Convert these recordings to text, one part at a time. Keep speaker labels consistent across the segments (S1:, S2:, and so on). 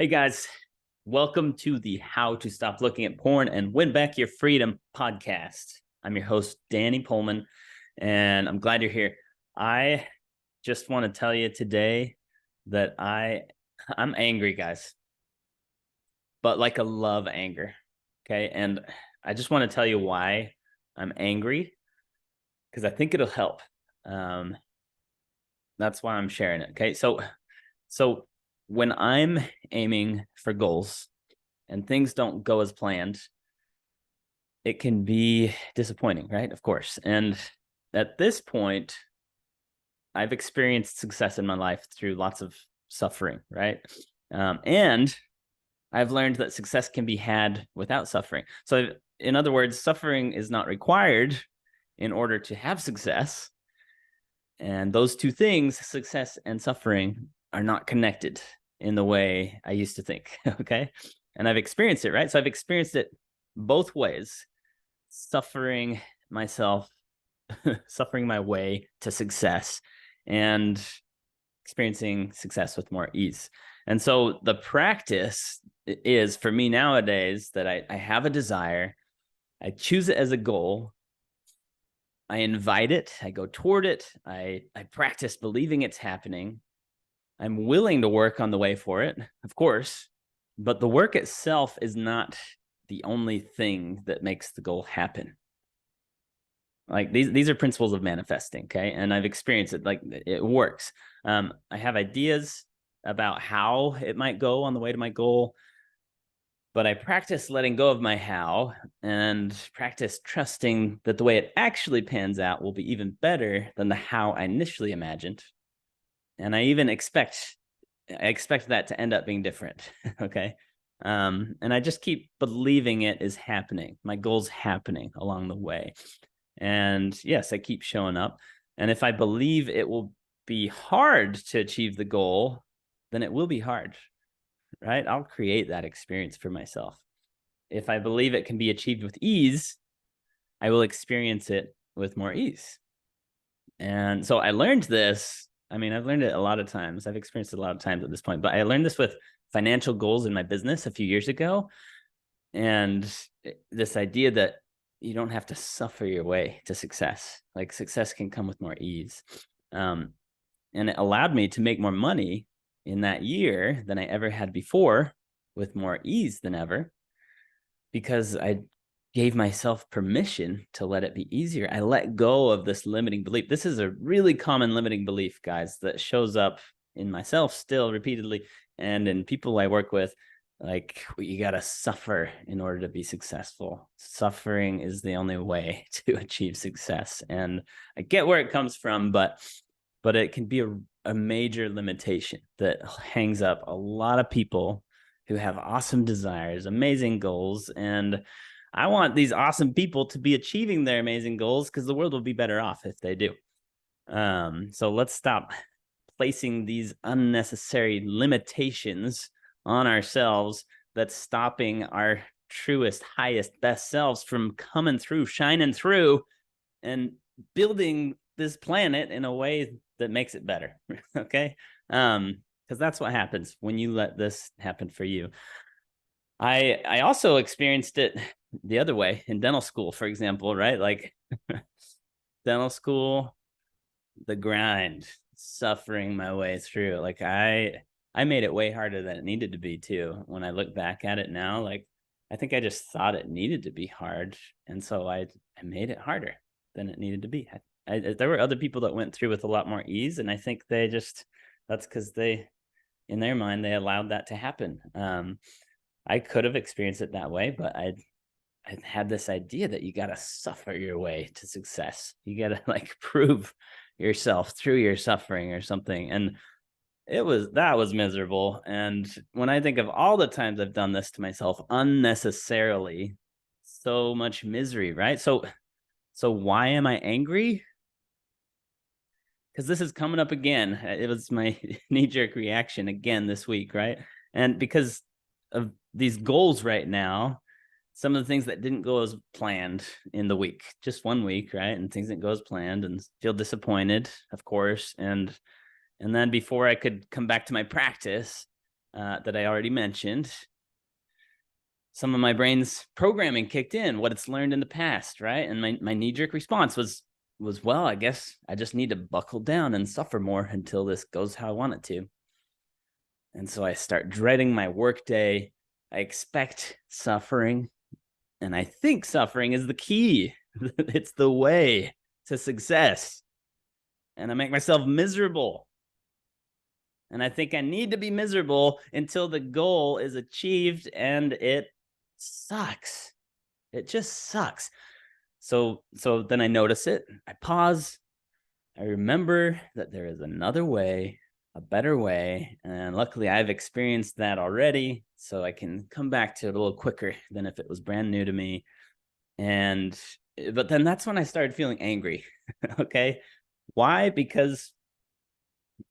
S1: Hey guys, welcome to the How to Stop Looking at Porn and Win Back Your Freedom podcast. I'm your host, Danny Poelman, and I'm glad you're here. I just want to tell you today that I'm angry, guys, but like a love anger. Okay. And I just want to tell you why I'm angry because I think it'll help. Um, that's why I'm sharing it. Okay. So when I'm aiming for goals and things don't go as planned, it can be disappointing, right? Of course. And at this point, I've experienced success in my life through lots of suffering, right? And I've learned that success can be had without suffering. So, in other words, suffering is not required in order to have success. And those two things, success and suffering, are not connected in the way I used to think. Okay. And I've experienced it, right? So I've experienced it both ways, suffering myself, suffering my way to success, and experiencing success with more ease. And so the practice is for me nowadays that I have a desire, I choose it as a goal, I invite it, I go toward it, I practice believing it's happening. I'm willing to work on the way for it, of course, but the work itself is not the only thing that makes the goal happen. Like these are principles of manifesting, okay? And I've experienced it, like it works. I have ideas about how it might go on the way to my goal, but I practice letting go of my how and practice trusting that the way it actually pans out will be even better than the how I initially imagined. And I expect that to end up being different. Okay. And I just keep believing it is happening. My goal's happening along the way. And yes, I keep showing up. And if I believe it will be hard to achieve the goal, then it will be hard, right? I'll create that experience for myself. If I believe it can be achieved with ease, I will experience it with more ease. And so I learned this. I mean, I've learned it a lot of times. I've experienced it a lot of times at this point, but I learned this with financial goals in my business a few years ago. And this idea that you don't have to suffer your way to success. Like success can come with more ease. And it allowed me to make more money in that year than I ever had before with more ease than ever because I gave myself permission to let it be easier. I let go of this limiting belief. This is a really common limiting belief, guys, that shows up in myself still repeatedly and in people I work with. Like, you got to suffer in order to be successful. Suffering is the only way to achieve success. And I get where it comes from, but it can be a major limitation that hangs up a lot of people who have awesome desires, amazing goals. And I want these awesome people to be achieving their amazing goals because the world will be better off if they do. So let's stop placing these unnecessary limitations on ourselves that's stopping our truest, highest, best selves from coming through, shining through, and building this planet in a way that makes it better. Okay. Because that's what happens when you let this happen for you. I also experienced it the other way in dental school, for example, right? Like dental school, the grind, suffering my way through. Like I made it way harder than it needed to be too. When I look back at it now, like I think I just thought it needed to be hard, and so I made it harder than it needed to be. There were other people that went through with a lot more ease, and I think that's because they, in their mind, they allowed that to happen. I could have experienced it that way, but I had this idea that you got to suffer your way to success. You got to like prove yourself through your suffering or something. And that was miserable. And when I think of all the times I've done this to myself unnecessarily, so much misery, right? So why am I angry? Because this is coming up again. It was my knee-jerk reaction again this week, right? And because of these goals right now, some of the things that didn't go as planned in the week, just 1 week, right? And things didn't go as planned and feel disappointed, of course. And then before I could come back to my practice, that I already mentioned, some of my brain's programming kicked in, what it's learned in the past, right? And my knee-jerk response was, well, I guess I just need to buckle down and suffer more until this goes how I want it to. And so I start dreading my workday. I expect suffering, and I think suffering is the key. It's the way to success. And I make myself miserable. And I think I need to be miserable until the goal is achieved, and it sucks. It just sucks. So then I notice it. I pause. I remember that there is another way, a better way. And luckily, I've experienced that already. So I can come back to it a little quicker than if it was brand new to me. But then that's when I started feeling angry. Okay. Why? Because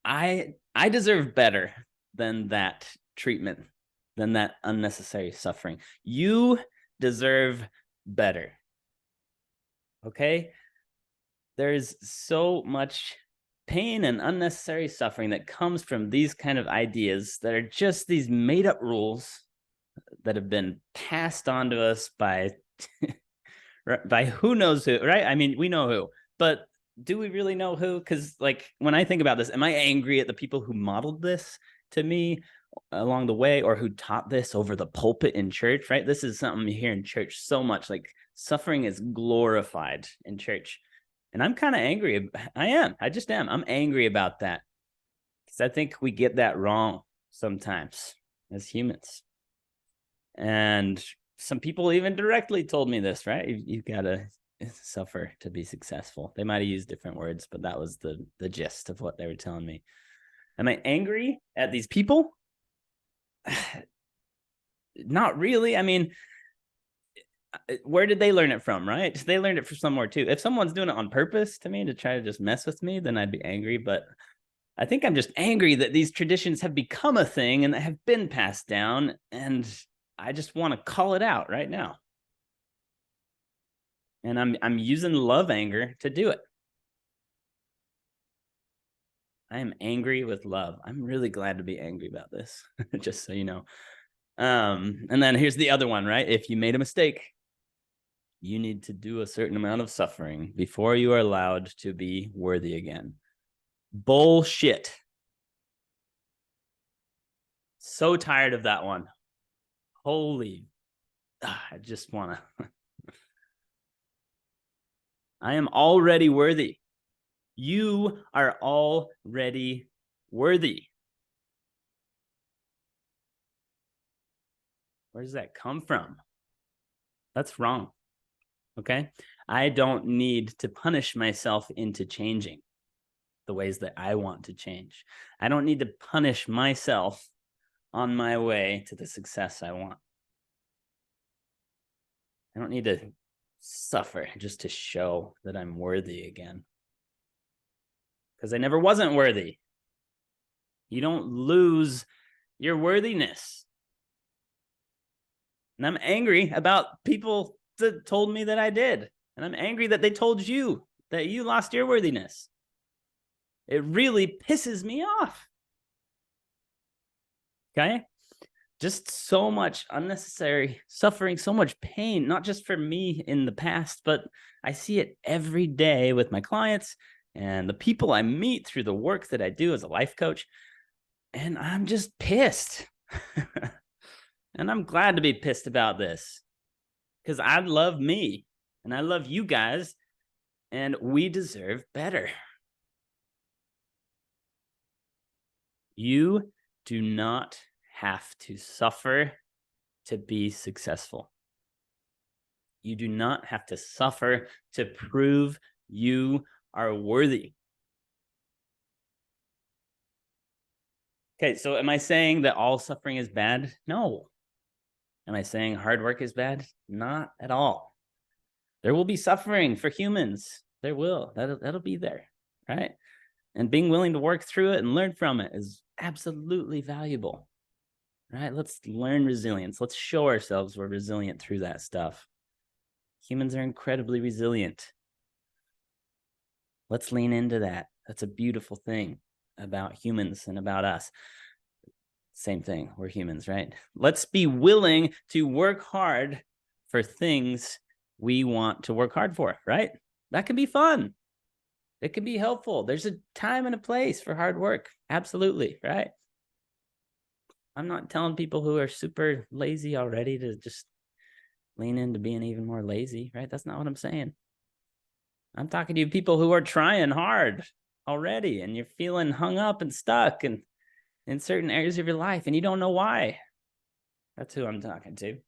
S1: I deserve better than that treatment, than that unnecessary suffering. You deserve better. Okay? There's so much pain and unnecessary suffering that comes from these kind of ideas that are just these made up rules that have been passed on to us by by who knows who, right? I mean, we know who, but do we really know who? Because like when I think about this, am I angry at the people who modeled this to me along the way, or who taught this over the pulpit in church, right? This is something you hear in church so much. Like suffering is glorified in church. And I'm kind of angry. I just am. I'm angry about that because I think we get that wrong sometimes as humans. And some people even directly told me this, right? You've got to suffer to be successful. They might have used different words, but that was the gist of what they were telling me. Am I angry at these people? Not really. I mean, where did they learn it from, right? They learned it from somewhere too. If someone's doing it on purpose to me to try to just mess with me, then I'd be angry. But I think I'm just angry that these traditions have become a thing and have been passed down, and I just want to call it out right now. And I'm using love anger to do it. I am angry with love. I'm really glad to be angry about this, just so you know. And then here's the other one, right? If you made a mistake, you need to do a certain amount of suffering before you are allowed to be worthy again. Bullshit. So tired of that one. Holy, I just want to. I am already worthy. You are already worthy. Where does that come from? That's wrong. Okay. I don't need to punish myself into changing the ways that I want to change. I don't need to punish myself on my way to the success I want. I don't need to suffer just to show that I'm worthy again. Because I never wasn't worthy. You don't lose your worthiness. And I'm angry about people that told me that I did. And I'm angry that they told you that you lost your worthiness. It really pisses me off. Okay? Just so much unnecessary suffering, so much pain, not just for me in the past, but I see it every day with my clients and the people I meet through the work that I do as a life coach. And I'm just pissed. And I'm glad to be pissed about this because I love me and I love you guys, and we deserve better. You do not have to suffer to be successful. You do not have to suffer to prove you are worthy. Okay, so am I saying that all suffering is bad? No. Am I saying hard work is bad? Not at all. There will be suffering for humans. There will. That'll be there, right? And being willing to work through it and learn from it is absolutely valuable, right? Let's learn resilience. Let's show ourselves we're resilient through that stuff. Humans are incredibly resilient. Let's lean into that. That's a beautiful thing about humans and about us. Same thing. We're humans, right? Let's be willing to work hard for things we want to work hard for, right? That can be fun. It can be helpful. There's a time and a place for hard work. Absolutely, right? I'm not telling people who are super lazy already to just lean into being even more lazy, right? That's not what I'm saying. I'm talking to you people who are trying hard already and you're feeling hung up and stuck and in certain areas of your life and you don't know why. That's who I'm talking to.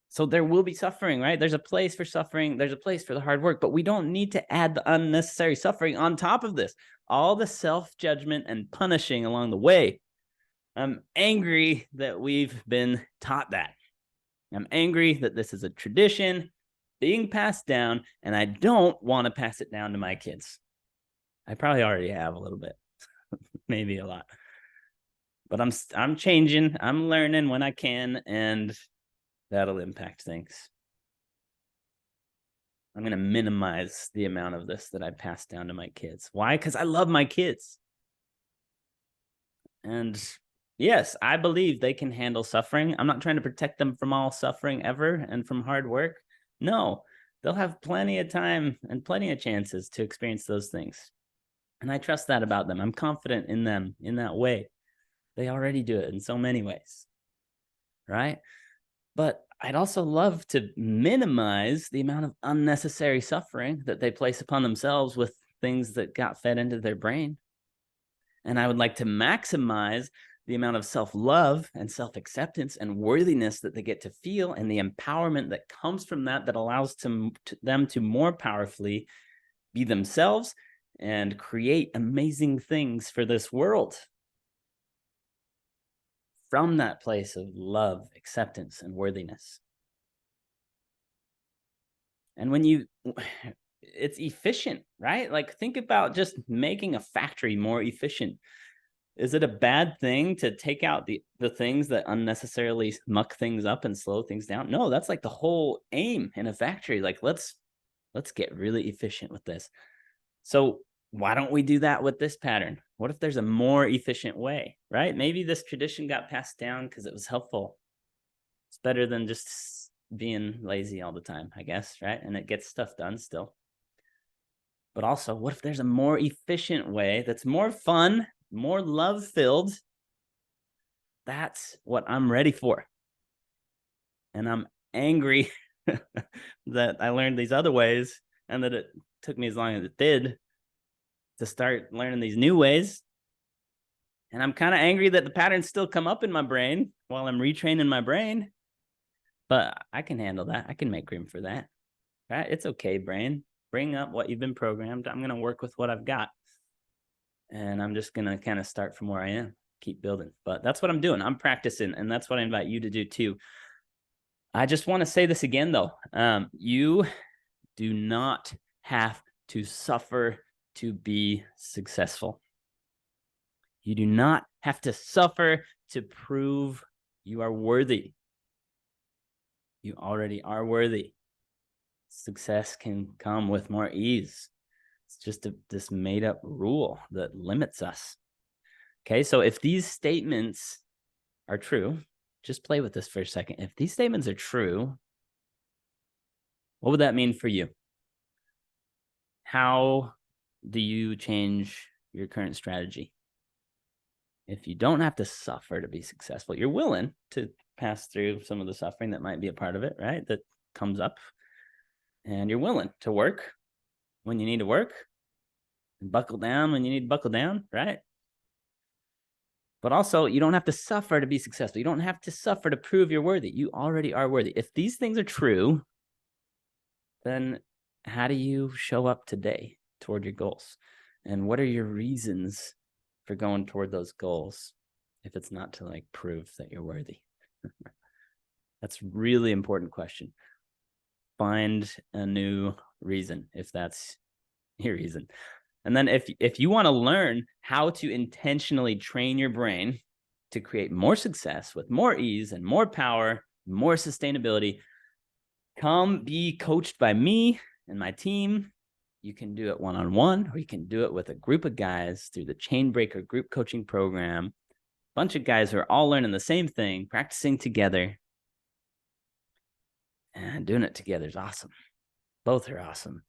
S1: So there will be suffering, right? There's a place for suffering. There's a place for the hard work, but we don't need to add the unnecessary suffering on top of this. All the self-judgment and punishing along the way. I'm angry that we've been taught that. I'm angry that this is a tradition being passed down, and I don't want to pass it down to my kids. I probably already have a little bit, maybe a lot. But I'm changing. I'm learning when I can, and that'll impact things. I'm going to minimize the amount of this that I pass down to my kids. Why? Because I love my kids. And yes, I believe they can handle suffering. I'm not trying to protect them from all suffering ever and from hard work. No, they'll have plenty of time and plenty of chances to experience those things. And I trust that about them. I'm confident in them in that way. They already do it in so many ways, right? But I'd also love to minimize the amount of unnecessary suffering that they place upon themselves with things that got fed into their brain. And I would like to maximize the amount of self-love and self-acceptance and worthiness that they get to feel and the empowerment that comes from that allows them to more powerfully be themselves and create amazing things for this world. From that place of love, acceptance, and worthiness. And when it's efficient, right? Like think about just making a factory more efficient. Is it a bad thing to take out the things that unnecessarily muck things up and slow things down? No, that's like the whole aim in a factory. Like let's get really efficient with this. So why don't we do that with this pattern? What if there's a more efficient way, right? Maybe this tradition got passed down because it was helpful. It's better than just being lazy all the time, I guess, right? And it gets stuff done still. But also, what if there's a more efficient way that's more fun, more love-filled? That's what I'm ready for. And I'm angry that I learned these other ways and that it took me as long as it did to start learning these new ways. And I'm kind of angry that the patterns still come up in my brain while I'm retraining my brain. But I can handle that. I can make room for that. Right? It's okay, brain. Bring up what you've been programmed. I'm going to work with what I've got. And I'm just going to kind of start from where I am, keep building. But that's what I'm doing. I'm practicing. And that's what I invite you to do too. I just want to say this again, though. You do not have to suffer to be successful. You do not have to suffer to prove you are worthy. You already are worthy. Success can come with more ease. It's just this made-up rule that limits us. Okay, so if these statements are true, just play with this for a second. If these statements are true, what would that mean for you? How do you change your current strategy? If you don't have to suffer to be successful, you're willing to pass through some of the suffering that might be a part of it, right? That comes up. And you're willing to work when you need to work and buckle down when you need to buckle down, right? But also, you don't have to suffer to be successful. You don't have to suffer to prove you're worthy. You already are worthy. If these things are true, then how do you show up today toward your goals? And what are your reasons for going toward those goals if it's not to like prove that you're worthy? That's a really important question. Find a new reason if that's your reason. And then if you want to learn how to intentionally train your brain to create more success with more ease and more power, more sustainability, come be coached by me and my team You can do it one-on-one, or you can do it with a group of guys through the Chainbreaker group coaching program. A bunch of guys who are all learning the same thing, practicing together, and doing it together is awesome. Both are awesome.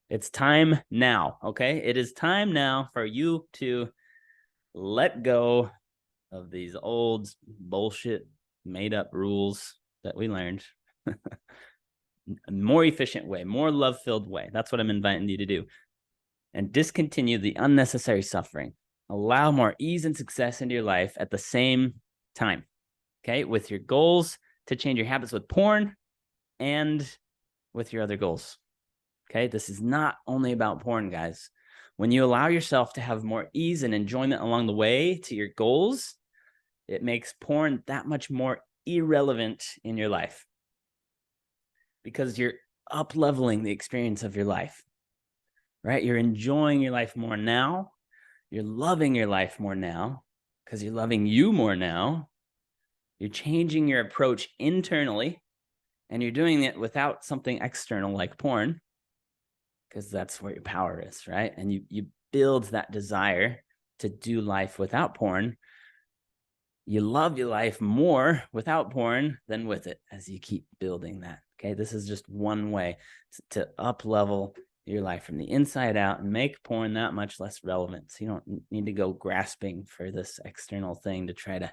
S1: It's time now, okay? It is time now for you to let go of these old bullshit made-up rules that we learned. A more efficient way, more love-filled way. That's what I'm inviting you to do. And discontinue the unnecessary suffering. Allow more ease and success into your life at the same time, okay? With your goals to change your habits with porn and with your other goals, okay? This is not only about porn, guys. When you allow yourself to have more ease and enjoyment along the way to your goals, it makes porn that much more irrelevant in your life, because you're up-leveling the experience of your life, right? You're enjoying your life more now. You're loving your life more now because you're loving you more now. You're changing your approach internally, and you're doing it without something external like porn, because that's where your power is, right? And you build that desire to do life without porn. You love your life more without porn than with it as you keep building that. Okay, this is just one way to up level your life from the inside out and make porn that much less relevant. So you don't need to go grasping for this external thing to try to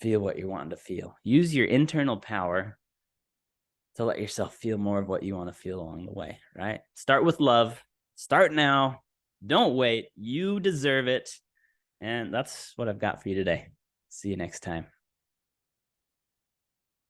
S1: feel what you're wanting to feel. Use your internal power to let yourself feel more of what you want to feel along the way, right? Start with love. Start now. Don't wait. You deserve it. And that's what I've got for you today. See you next time.